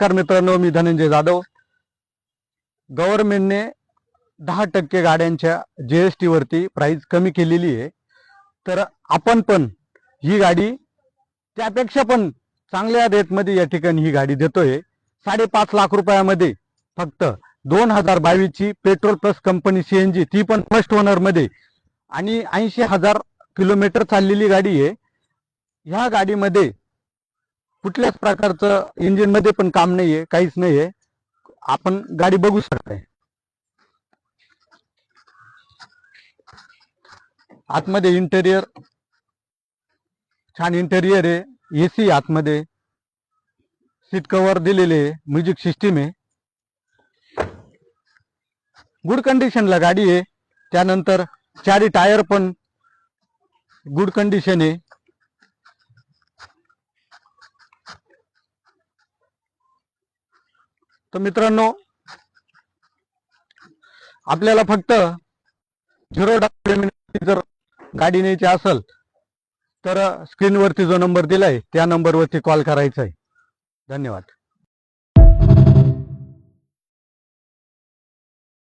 नमस्कार मित्रांनो, मी धनंजय जाधव। गव्हर्नमेंटने 10% गाड्यांच्या जीएसटी वरती प्राइस कमी केलेली आहे। तर आपण पण ही गाडी त्यापेक्षा पण चांगल्या रेटमध्ये या ठिकाणी ही गाडी देतोय। 5.5 लाख रुपयामध्ये फक्त 2022 ची पेट्रोल प्लस कंपनी सीएनजी, ती पण फर्स्ट ओनर मध्ये, आणि 80,000 किलोमीटर चाललेली गाडी आहे। ह्या गाडीमध्ये कुठल्याच प्रकारचं इंजिन मध्ये पण काम नाहीये, काहीच नाहीये। आपण गाडी बघू शकताय। आतमध्ये इंटेरियर छान इंटेरियर आहे, एसी आतमध्ये, सीट कव्हर दिलेले, म्युझिक सिस्टीम आहे, गुड कंडिशनला गाडी आहे। त्यानंतर चारी टायर पण गुड कंडिशन आहे। तर मित्रांनो, आपल्याला फक्त 0 डाऊन पेमेंट जर गाडी न्यायची असेल तर स्क्रीनवरती जो नंबर दिलाय त्या नंबरवरती कॉल करायचा आहे। धन्यवाद।